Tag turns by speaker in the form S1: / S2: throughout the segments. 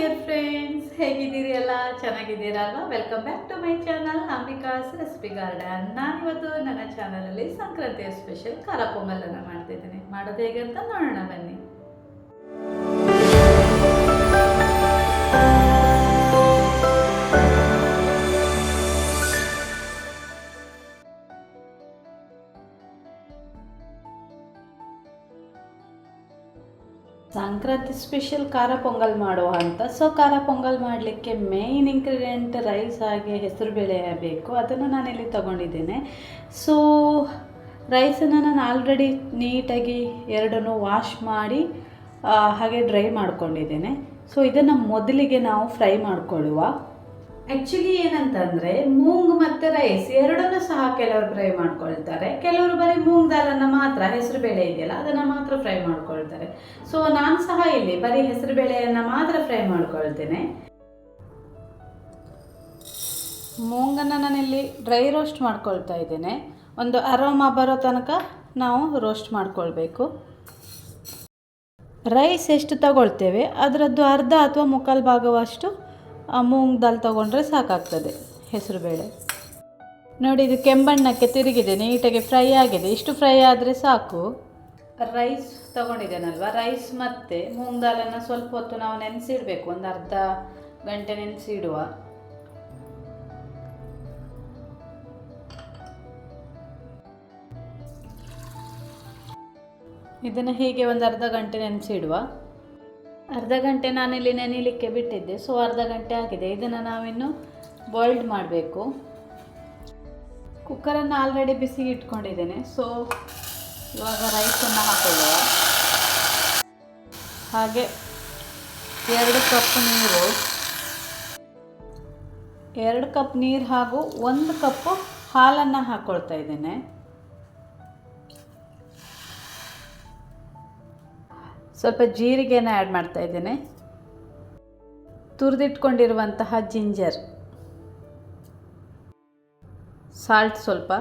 S1: Dear friends, ಹೇಗಿದ್ದೀರಿ? ಎಲ್ಲ ಚೆನ್ನಾಗಿದ್ದೀರಲ್ವಾ? Welcome back to my channel Ambika's recipe garden. ನಾನಿವತ್ತು ನನ್ನ ಚಾನಲಲ್ಲಿ ಸಂಕ್ರಾಂತಿಯ ಸ್ಪೆಷಲ್ ಖಾರ ಪೊಂಗಲನ್ನು ಮಾಡ್ತಿದ್ದೇನೆ. ಮಾಡೋದು ಹೇಗೆ ಅಂತ ನೋಡೋಣ ಬನ್ನಿ. ಸಂಕ್ರಾಂತಿ ಸ್ಪೆಷಲ್ ಖಾರ ಪೊಂಗಲ್ ಮಾಡುವ ಅಂತ. ಖಾರ ಪೊಂಗಲ್ ಮಾಡಲಿಕ್ಕೆ ಮೇಯ್ನ್ ಇಂಗ್ರೀಡಿಯೆಂಟ್ ರೈಸ್ ಹಾಗೆ ಹೆಸರುಬೇಳೆ ಬೇಕು. ಅದನ್ನು ನಾನಿಲ್ಲಿ ತಗೊಂಡಿದ್ದೇನೆ. ರೈಸನ್ನು ನಾನು ಆಲ್ರೆಡಿ ನೀಟಾಗಿ ಎರಡನ್ನೂ ವಾಶ್ ಮಾಡಿ ಹಾಗೆ ಡ್ರೈ ಮಾಡ್ಕೊಂಡಿದ್ದೇನೆ. ಇದನ್ನು ಮೊದಲಿಗೆ ನಾವು ಫ್ರೈ ಮಾಡಿಕೊಳ್ಳುವ. ಆ್ಯಕ್ಚುಲಿ ಏನಂತಂದರೆ ಮೂಂಗ್ ಮತ್ತು ರೈಸ್ ಎರಡನ್ನೂ ಸಹ ಕೆಲವರು ಫ್ರೈ ಮಾಡ್ಕೊಳ್ತಾರೆ. ಕೆಲವರು ಬರೀ ಮೂಂಗ್ ದಾಲನ್ನು ಮಾತ್ರ, ಹೆಸರು ಬೇಳೆ ಇದೆಯಲ್ಲ ಅದನ್ನು ಮಾತ್ರ ಫ್ರೈ ಮಾಡ್ಕೊಳ್ತಾರೆ. ನಾನು ಸಹ ಇಲ್ಲಿ ಬರೀ ಹೆಸರು ಬೇಳೆಯನ್ನು ಮಾತ್ರ ಫ್ರೈ ಮಾಡ್ಕೊಳ್ತೇನೆ. ಮೂಂಗನ್ನು ನಾನಿಲ್ಲಿ ಡ್ರೈ ರೋಸ್ಟ್ ಮಾಡ್ಕೊಳ್ತಾ ಇದ್ದೇನೆ. ಒಂದು ಅರೋಮಾ ಬರೋ ತನಕ ನಾವು ರೋಸ್ಟ್ ಮಾಡ್ಕೊಳ್ಬೇಕು. ರೈಸ್ ಎಷ್ಟು ತಗೊಳ್ತೇವೆ ಅದರದ್ದು ಅರ್ಧ ಅಥವಾ ಮುಕ್ಕಾಲು ಭಾಗವಷ್ಟು ಮೂಂಗ್ ದಾಲ್ ತೊಗೊಂಡ್ರೆ ಸಾಕಾಗ್ತದೆ. ಹೆಸರುಬೇಳೆ ನೋಡಿ, ಇದು ಕೆಂಬಣ್ಣಕ್ಕೆ ತಿರುಗಿದೆ, ನೀಟಾಗಿ ಫ್ರೈ ಆಗಿದೆ. ಇಷ್ಟು ಫ್ರೈ ಆದರೆ ಸಾಕು. ರೈಸ್ ತೊಗೊಂಡಿದ್ದೇನಲ್ವ, ರೈಸ್ ಮತ್ತು ಮೂಂಗ್ ದಾಲನ್ನು ಸ್ವಲ್ಪ ಹೊತ್ತು ನಾವು ನೆನೆಸಿಡಬೇಕು. ಒಂದು ಅರ್ಧ ಗಂಟೆ ನೆನೆಸಿಡುವ. ಇದನ್ನು ಹೀಗೆ ಒಂದು ಅರ್ಧ ಗಂಟೆ ನೆನೆಸಿಡುವ. ಅರ್ಧ ಗಂಟೆ ನಾನಿಲ್ಲಿ ನೆನೆಯಲಿಕ್ಕೆ ಬಿಟ್ಟಿದ್ದೆ. ಅರ್ಧ ಗಂಟೆ ಆಗಿದೆ. ಇದನ್ನು ನಾವಿನ್ನು ಬಾಯ್ಲ್ಡ್ ಮಾಡಬೇಕು. ಕುಕ್ಕರನ್ನು ಆಲ್ರೆಡಿ ಬಿಸಿಗೆ ಇಟ್ಕೊಂಡಿದ್ದೇನೆ. ಇವಾಗ ರೈಸನ್ನು ಹಾಕೊಳ್ಳುವ. ಹಾಗೆ 2 ಕಪ್ ನೀರು, 2 ಕಪ್ ನೀರು ಹಾಗೂ 1 ಕಪ್ಪು ಹಾಲನ್ನು ಹಾಕ್ಕೊಳ್ತಾ ಇದ್ದೇನೆ. ಸ್ವಲ್ಪ ಜೀರಿಗೆನ ಆ್ಯಡ್ ಮಾಡ್ತಾ ಇದ್ದೇನೆ. ತುರಿದಿಟ್ಕೊಂಡಿರುವಂತಹ ಜಿಂಜರ್, ಸಾಲ್ಟ್ ಸ್ವಲ್ಪ,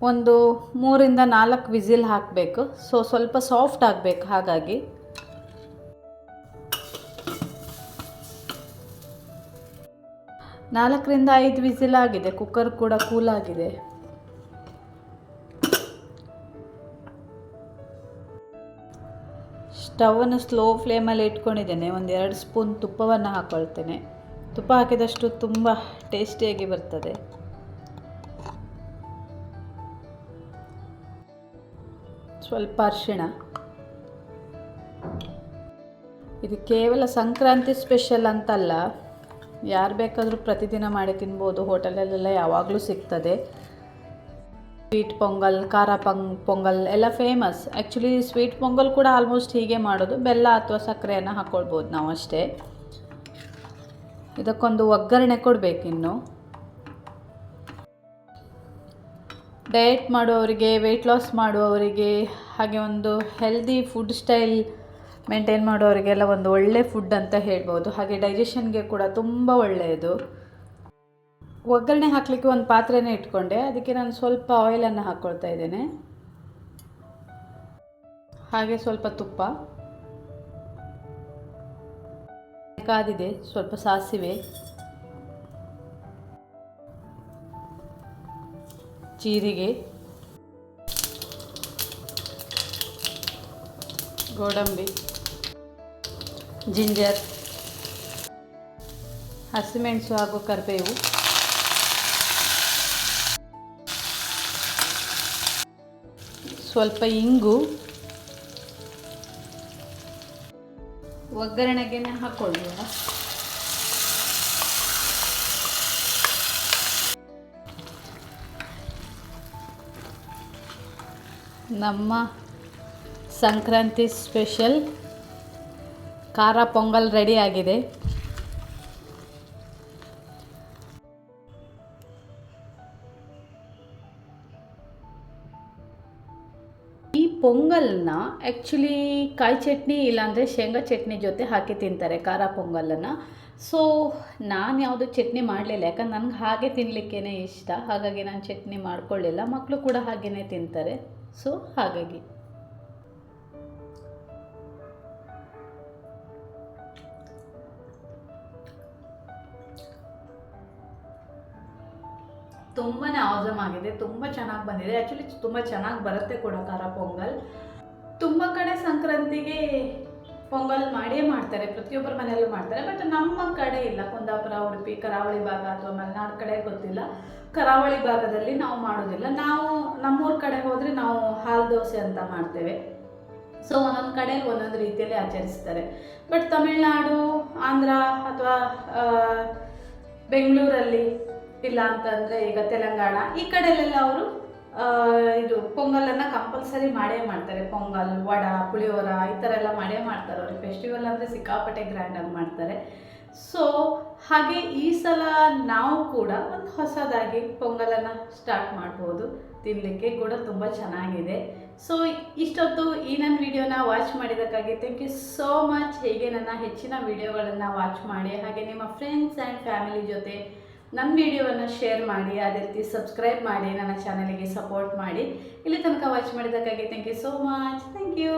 S1: ಒಂದು 3ರಿಂದ 4 ವಿಸಿಲ್ ಹಾಕಬೇಕು. ಸ್ವಲ್ಪ ಸಾಫ್ಟ್ ಆಗಬೇಕು. ಹಾಗಾಗಿ 4ರಿಂದ 5 ವಿಸಿಲ್ ಆಗಿದೆ. ಕುಕ್ಕರ್ ಕೂಡ ಕೂಲ್ ಆಗಿದೆ. ಸ್ಟವನ್ನು ಸ್ಲೋ ಫ್ಲೇಮಲ್ಲಿ ಇಟ್ಕೊಂಡಿದ್ದೇನೆ. 1-2 ಸ್ಪೂನ್ ತುಪ್ಪವನ್ನು ಹಾಕ್ಕೊಳ್ತೇನೆ. ತುಪ್ಪ ಹಾಕಿದಷ್ಟು ತುಂಬ ಟೇಸ್ಟಿಯಾಗಿ ಬರ್ತದೆ. ಸ್ವಲ್ಪ ಅರಿಶಿಣ. ಇದು ಕೇವಲ ಸಂಕ್ರಾಂತಿ ಸ್ಪೆಷಲ್ ಅಂತಲ್ಲ, ಯಾರು ಬೇಕಾದರೂ ಪ್ರತಿದಿನ ಮಾಡಿ ತಿನ್ಬೋದು. ಹೋಟೆಲಲ್ಲೆಲ್ಲ ಯಾವಾಗಲೂ ಸಿಗ್ತದೆ. ಸ್ವೀಟ್ ಪೊಂಗಲ್, ಖಾರ ಪೊಂಗಲ್ ಎಲ್ಲ ಫೇಮಸ್. ಆ್ಯಕ್ಚುಲಿ ಸ್ವೀಟ್ ಪೊಂಗಲ್ ಕೂಡ ಆಲ್ಮೋಸ್ಟ್ ಹೀಗೆ ಮಾಡೋದು. ಬೆಲ್ಲ ಅಥವಾ ಸಕ್ಕರೆಯನ್ನು ಹಾಕ್ಕೊಳ್ಬೋದು ನಾವು ಅಷ್ಟೇ. ಇದಕ್ಕೊಂದು ಒಗ್ಗರಣೆ ಕೊಡಬೇಕಿನ್ನು. ಡಯಟ್ ಮಾಡುವವರಿಗೆ, ವೆಯ್ಟ್ ಲಾಸ್ ಮಾಡುವವರಿಗೆ, ಹಾಗೆ ಒಂದು ಹೆಲ್ದಿ ಫುಡ್ ಸ್ಟೈಲ್ ಮೇಂಟೈನ್ ಮಾಡುವವರಿಗೆಲ್ಲ ಒಂದು ಒಳ್ಳೆ ಫುಡ್ ಅಂತ ಹೇಳ್ಬೋದು. ಹಾಗೆ ಡೈಜೆಷನ್ಗೆ ಕೂಡ ತುಂಬ ಒಳ್ಳೆಯದು. ಒಗ್ಗರಣೆ ಹಾಕಲಿಕ್ಕೆ ಒಂದು ಪಾತ್ರೆನೇ ಇಟ್ಕೊಂಡೆ. ಅದಕ್ಕೆ ನಾನು ಸ್ವಲ್ಪ ಆಯಿಲನ್ನು ಹಾಕ್ಕೊಳ್ತಾ ಇದ್ದೇನೆ. ಹಾಗೆ ಸ್ವಲ್ಪ ತುಪ್ಪ ಕಾದಿದೆ. ಸ್ವಲ್ಪ ಸಾಸಿವೆ, ಜೀರಿಗೆ, ಗೋಡಂಬಿ, ಜಿಂಜರ್, ಹಸಿಮೆಣಸು ಹಾಗೂ ಕರಿಬೇವು, ಸ್ವಲ್ಪ ಇಂಗು. ಒಗ್ಗರಣೆಗೆ ಹಾಕೊಳ್ಳುವ. ನಮ್ಮ ಸಂಕ್ರಾಂತಿ ಸ್ಪೆಷಲ್ ಖಾರ ಪೊಂಗಲ್ ರೆಡಿ ಆಗಿದೆ. ಈ ಪೊಂಗಲ್ನ ಆ್ಯಕ್ಚುಲಿ ಕಾಯಿ ಚಟ್ನಿ ಇಲ್ಲಾಂದರೆ ಶೇಂಗಾ ಚಟ್ನಿ ಜೊತೆ ಹಾಕಿ ತಿಂತಾರೆ ಖಾರ ಪೊಂಗಲನ್ನು. ನಾನು ಯಾವುದು ಚಟ್ನಿ ಮಾಡಲಿಲ್ಲ, ಯಾಕಂದ್ರೆ ನನಗೆ ಹಾಗೆ ತಿನ್ನಲಿಕ್ಕೇ ಇಷ್ಟ. ಹಾಗಾಗಿ ನಾನು ಚಟ್ನಿ ಮಾಡ್ಕೊಳ್ಳಿಲ್ಲ. ಮಕ್ಕಳು ಕೂಡ ಹಾಗೆಯೇ ತಿಂತಾರೆ. ಹಾಗಾಗಿ ತುಂಬಾ ಆಸಮ್ ಆಗಿದೆ, ತುಂಬ ಚೆನ್ನಾಗಿ ಬಂದಿದೆ. ಆ್ಯಕ್ಚುಲಿ ತುಂಬ ಚೆನ್ನಾಗಿ ಬರುತ್ತೆ ಕೂಡ ಖಾರ ಪೊಂಗಲ್. ತುಂಬ ಕಡೆ ಸಂಕ್ರಾಂತಿಗೆ ಪೊಂಗಲ್ ಮಾಡೇ ಮಾಡ್ತಾರೆ, ಪ್ರತಿಯೊಬ್ಬರ ಮನೆಯಲ್ಲೂ ಮಾಡ್ತಾರೆ. ಬಟ್ ನಮ್ಮ ಕಡೆ ಇಲ್ಲ, ಕುಂದಾಪುರ, ಉಡುಪಿ, ಕರಾವಳಿ ಭಾಗ ಅಥವಾ ಮಲೆನಾಡು ಕಡೆ ಗೊತ್ತಿಲ್ಲ. ಕರಾವಳಿ ಭಾಗದಲ್ಲಿ ನಾವು ಮಾಡೋದಿಲ್ಲ. ನಾವು ನಮ್ಮೂರ ಕಡೆ ಹೋದರೆ ನಾವು ಹಾಲು ದೋಸೆ ಅಂತ ಮಾಡ್ತೇವೆ. ಸೊ ಒಂದೊಂದು ಕಡೆಯಲ್ಲಿ ಒಂದೊಂದು ರೀತಿಯಲ್ಲಿ ಆಚರಿಸ್ತಾರೆ. ಬಟ್ ತಮಿಳ್ನಾಡು, ಆಂಧ್ರ ಅಥವಾ ಬೆಂಗಳೂರಲ್ಲಿ, ಇಲ್ಲ ಅಂತಂದರೆ ಈಗ ತೆಲಂಗಾಣ, ಈ ಕಡೆಯಲ್ಲೆಲ್ಲ ಅವರು ಇದು ಪೊಂಗಲನ್ನು ಕಂಪಲ್ಸರಿ ಮಾಡೇ ಮಾಡ್ತಾರೆ. ಪೊಂಗಲ್, ವಡ, ಪುಳಿಯೋರ ಈ ಥರ ಎಲ್ಲ ಮಾಡೇ ಮಾಡ್ತಾರೆ. ಅವ್ರಿಗೆ ಫೆಸ್ಟಿವಲ್ ಅಂದರೆ ಸಿಕ್ಕಾಪಟ್ಟೆ ಗ್ರ್ಯಾಂಡಾಗಿ ಮಾಡ್ತಾರೆ. ಸೊ ಹಾಗೆ ಈ ಸಲ ನಾವು ಕೂಡ ಒಂದು ಹೊಸದಾಗಿ ಪೊಂಗಲನ್ನು ಸ್ಟಾರ್ಟ್ ಮಾಡ್ಬೋದು. ತಿನ್ನಲಿಕ್ಕೆ ಕೂಡ ತುಂಬ ಚೆನ್ನಾಗಿದೆ. ಸೊ ಇಷ್ಟೊತ್ತು ಈ ನನ್ನ ವಿಡಿಯೋನ ವಾಚ್ ಮಾಡಿದ್ದಕ್ಕಾಗಿ ಥ್ಯಾಂಕ್ ಯು ಸೋ ಮಚ್. ಹೀಗೆ ನನ್ನ ಹೆಚ್ಚಿನ ವಿಡಿಯೋಗಳನ್ನು ವಾಚ್ ಮಾಡಿ, ಹಾಗೆ ನಿಮ್ಮ ಫ್ರೆಂಡ್ಸ್ ಆ್ಯಂಡ್ ಫ್ಯಾಮಿಲಿ ಜೊತೆ ನನ್ನ ವಿಡಿಯೋವನ್ನು ಶೇರ್ ಮಾಡಿ, ಅದೇ ರೀತಿ ಸಬ್ಸ್ಕ್ರೈಬ್ ಮಾಡಿ, ನನ್ನ ಚಾನಲಿಗೆ ಸಪೋರ್ಟ್ ಮಾಡಿ. ಇಲ್ಲಿ ತನಕ ವಾಚ್ ಮಾಡಿದ್ದಕ್ಕಾಗಿ thank you so much. Thank you.